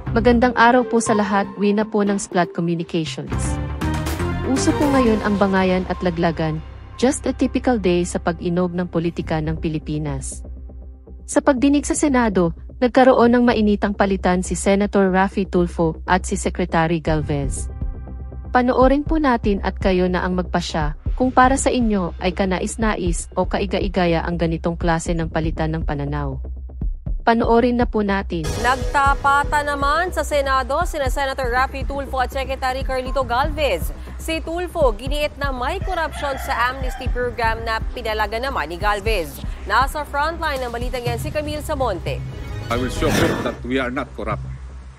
Magandang araw po sa lahat, Wina po ng Splat Communications. Uso po ngayon ang bangayan at laglagan, just a typical day sa pag-inog ng politika ng Pilipinas. Sa pagdinig sa Senado, nagkaroon ng mainitang palitan si Senator Raffy Tulfo at si Secretary Galvez. Panoorin po natin at kayo na ang magpasya kung para sa inyo ay kanais-nais o kaiga-igaya ang ganitong klase ng palitan ng pananaw. Panoorin na po natin. Nagtapatan naman sa Senado sina Senator Raffy Tulfo at Secretary Carlito Galvez. Si Tulfo giniit na may korupsyon sa amnesty program na pinalaga naman ni Galvez. Nasa frontline ng balitang yan si Camille Samonte. I will show proof that we are not corrupt.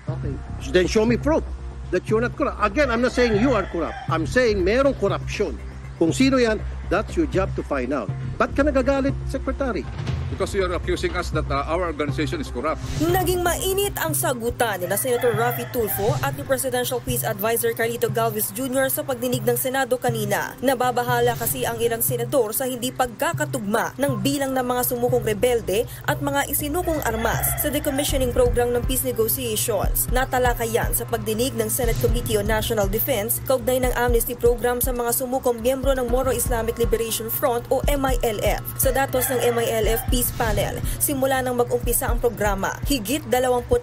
Okay. Then show me proof that you're not corrupt. Again, I'm not saying you are corrupt. I'm saying merong korupsyon. Kung sino yan, that's your job to find out. Ba't ka nagagalit, Secretary? Because you are accusing us that our organization is corrupt. Naging mainit ang sagutan ni Senator Raffy Tulfo at ni Presidential Peace Advisor Carlito Galvez Jr. sa pagdinig ng Senado kanina. Nababahala kasi ang ilang senador sa hindi pagkakatugma ng bilang ng mga sumukong rebelde at mga isinukong armas sa decommissioning program ng peace negotiations. Natalakayan sa pagdinig ng Senate Committee on National Defense kaugnay ng amnesty program sa mga sumukong miyembro ng Moro Islamic Liberation Front o MILF. Sa datos ng MILF Peace Panel, simula nang mag-umpisa ang programa, higit 26,000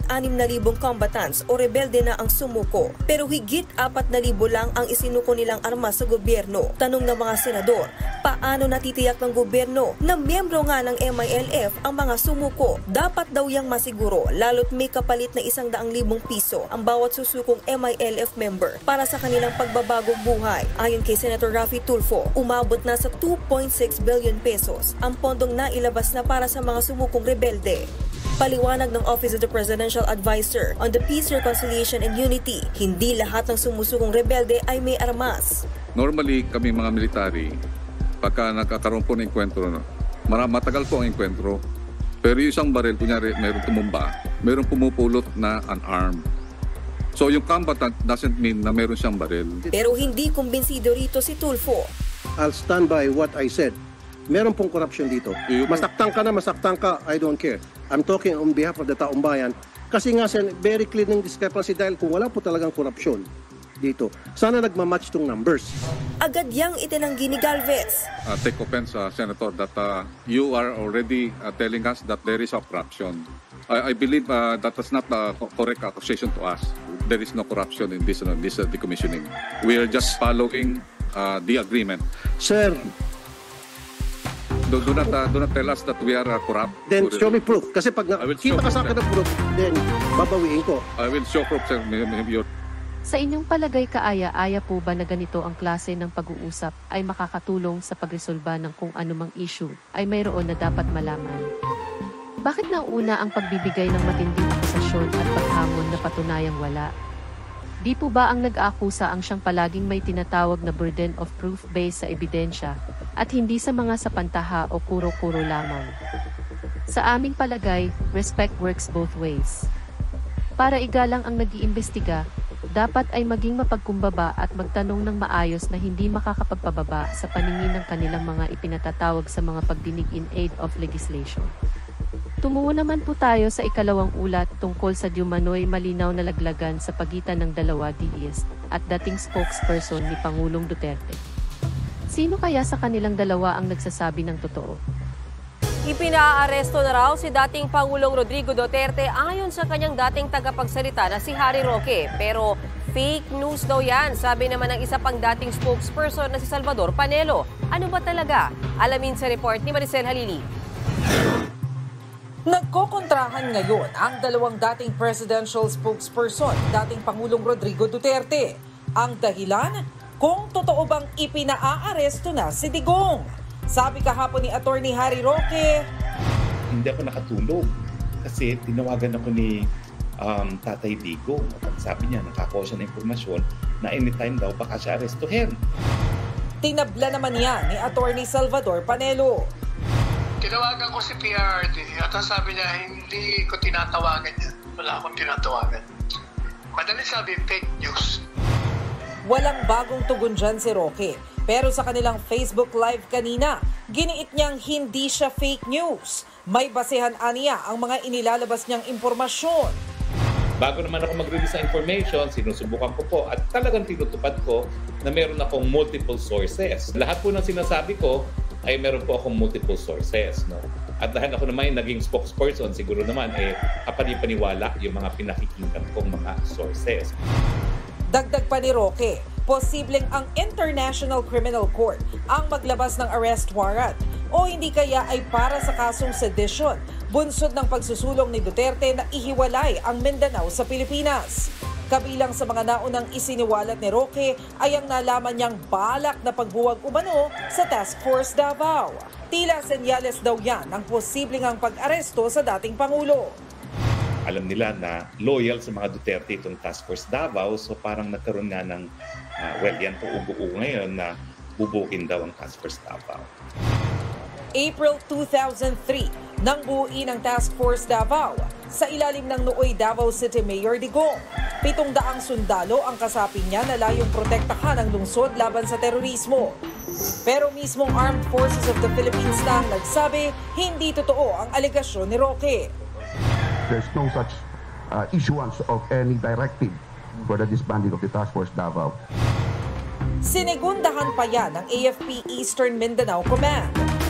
combatants o rebelde na ang sumuko. Pero higit 4,000 lang ang isinuko nilang armas sa gobyerno. Tanong ng mga senador, paano natitiyak ng gobyerno na miyembro nga ng MILF ang mga sumuko? Dapat daw yang masiguro, lalo't may kapalit na 100,000 piso ang bawat susukong MILF member para sa kanilang pagbabagong buhay. Ayon kay Senator Raffy Tulfo, umabot na sa 2.6 billion pesos ang pondong nailabas na para sa mga sumukong rebelde. Paliwanag ng Office of the Presidential Advisor on the Peace, Reconciliation and Unity, hindi lahat ng sumusukong rebelde ay may armas. Normally, kami mga military, pagka nagkakaroon po ng enkwentro, matagal po ang enkwentro. Pero yung isang baril, kunyari, mayroong tumumba, mayroong pumupulot na unarmed. So yung combatant doesn't mean na mayroon siyang baril. Pero hindi kumbinsido rito si Tulfo. I'll stand by what I said. Meron pong corruption dito. Masaktan ka na, masaktan ka, I don't care. I'm talking on behalf of the taong bayan. Kasi nga, very clear ng discrepancy dahil kung wala po talagang corruption dito, sana nagmamatch tong numbers. Agad yang itinanggi ni Galvez. Take offense, Senator, that you are already telling us that there is a corruption. I believe that is not a correct accusation to us. There is no corruption in this decommissioning. We are just following the agreement. Sir, Do not tell us that we are corrupt. then show me proof. Kasi pag nakita ka sa akin ng proof, then babawiin ko. I will show proof, sir. Sa inyong palagay kaaya-aya po ba na ganito ang klase ng pag-uusap ay makakatulong sa pagresolba ng kung anumang issue ay mayroon na dapat malaman? Bakit nauna ang pagbibigay ng matinding akusasyon at paghamon na patunayang wala? Di po ba ang nag-aakusa ang siyang palaging may tinatawag na burden of proof based sa ebidensya at hindi sa mga sapantaha o kuro-kuro lamang? Sa aming palagay, respect works both ways. Para igalang ang nag-iimbestiga, dapat ay maging mapagkumbaba at magtanong ng maayos na hindi makakapagpababa sa paningin ng kanilang mga ipinatatawag sa mga pagdinig in aid of legislation. Tumungo naman po tayo sa ikalawang ulat tungkol sa diumanoy malinaw na laglagan sa pagitan ng dalawa DDS at dating spokesperson ni Pangulong Duterte. Sino kaya sa kanilang dalawa ang nagsasabi ng totoo? Ipinaaresto na raw si dating Pangulong Rodrigo Duterte ayon sa kanyang dating tagapagsalita na si Harry Roque. Pero fake news daw yan, sabi naman ng isa pang dating spokesperson na si Salvador Panelo. Ano ba talaga? Alamin sa report ni Maricel Halili. Nagkokontrahan ngayon ang dalawang dating presidential spokesperson, dating Pangulong Rodrigo Duterte. Ang dahilan, kung totoo bang ipinaaresto na si Digong. Sabi kahapon ni Attorney Harry Roque, hindi ako nakatulog kasi tinawagan ako ni Tatay Digong at sabi niya nakakuha siya ng impormasyon na anytime daw baka siya arestuhin. Tinabla naman niya ni Attorney Salvador Panelo. Tinawagan ko si PRD at sabi niya hindi ko tinatawagan niya. Wala akong tinatawagan. Madali sabi fake news. Walang bagong tugon dyan si Roque. Pero sa kanilang Facebook Live kanina, giniit niyang hindi siya fake news. May basehan aniya ang mga inilalabas niyang impormasyon. Bago naman ako mag-release ng information, sinusubukan ko po at talagang tinutupad ko na meron akong multiple sources. Lahat po ng sinasabi ko ay meron po akong multiple sources. No? At dahil ako naman naging spokesperson, siguro naman kapanipaniwala yung mga pinakikinggan kong mga sources. Dagdag pa ni Roque, posibleng ang International Criminal Court ang maglabas ng arrest warrant o hindi kaya ay para sa kasong sedition, bunsod ng pagsusulong ni Duterte na ihiwalay ang Mindanao sa Pilipinas. Kabilang sa mga naunang isiniwalat ni Roque ay ang nalaman niyang balak na pagbuwag umano sa Task Force Davao. Tila senyales daw yan ang posibleng ang pag-aresto sa dating Pangulo. Alam nila na loyal sa mga Duterte itong Task Force Davao, so parang nagkaroon nga ng, yan po ugo-ugo ngayon na bubukin daw ang Task Force Davao. April 2003, nang buuin ang Task Force Davao sa ilalim ng nooy Davao City Mayor Digong. 700 sundalo ang kasapi niya na layong protektahan ang lungsod laban sa terorismo. Pero mismong Armed Forces of the Philippines na ang nagsabi, hindi totoo ang alegasyon ni Roque. There's no such issuance of any directive for the disbanding of the Task Force Davao. Sinegundahan pa yan ng AFP Eastern Mindanao Command.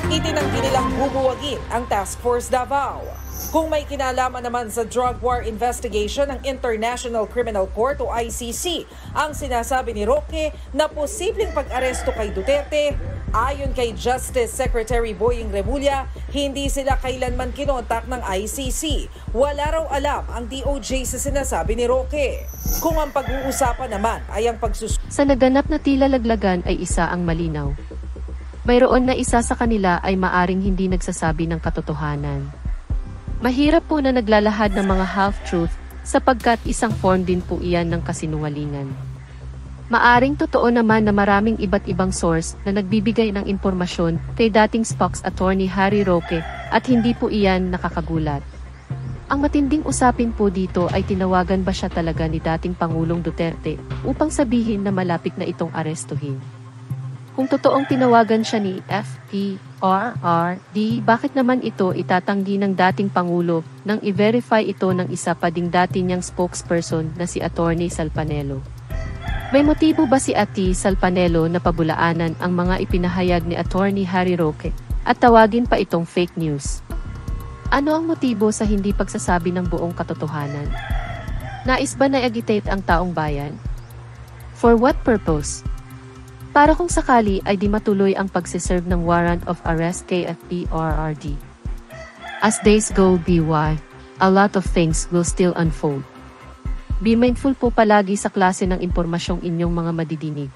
Itinanggi nilang bubuwagin ang Task Force Davao. Kung may kinalaman naman sa drug war investigation ng International Criminal Court o ICC, ang sinasabi ni Roque na posibleng pag-aresto kay Duterte, ayon kay Justice Secretary Boying Remulla, hindi sila kailanman kinontak ng ICC. Wala raw alam ang DOJ sa sinasabi ni Roque. Kung ang pag-uusapan naman ay ang Sa naganap na tila laglagan ay isa ang malinaw. Mayroon na isa sa kanila ay maaring hindi nagsasabi ng katotohanan. Mahirap po na naglalahad ng mga half-truth sapagkat isang form din po iyan ng kasinungalingan. Maaring totoo naman na maraming iba't ibang source na nagbibigay ng impormasyon kay dating Spokes Attorney Harry Roque at hindi po iyan nakakagulat. Ang matinding usapin po dito ay tinawagan ba siya talaga ni dating Pangulong Duterte upang sabihin na malapit na itong arestuhin. Kung totoong tinawagan siya ni FPRRD, bakit naman ito itatanggi ng dating Pangulo nang i-verify ito ng isa pa ding dati niyang spokesperson na si Attorney Salpanelo? May motibo ba si Ati Salpanelo na pabulaanan ang mga ipinahayag ni Attorney Harry Roque at tawagin pa itong fake news? Ano ang motibo sa hindi pagsasabi ng buong katotohanan? Nais ba na agitate ang taong bayan? For what purpose? Para kung sakali ay di matuloy ang pagsiserve ng warrant of arrest kay FPRRD. As days go by, a lot of things will still unfold. Be mindful po palagi sa klase ng impormasyong inyong mga madidinig.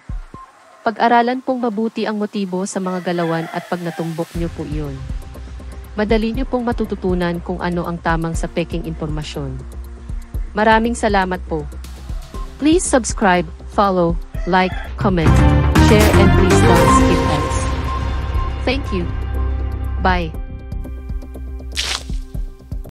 Pag-aralan pong mabuti ang motibo sa mga galawan at pag natumbok nyo po iyon. Madali nyo pong matututunan kung ano ang tamang sa peking impormasyon. Maraming salamat po. Please subscribe, follow, like, comment, share and please don't skip ads. Thank you. Bye.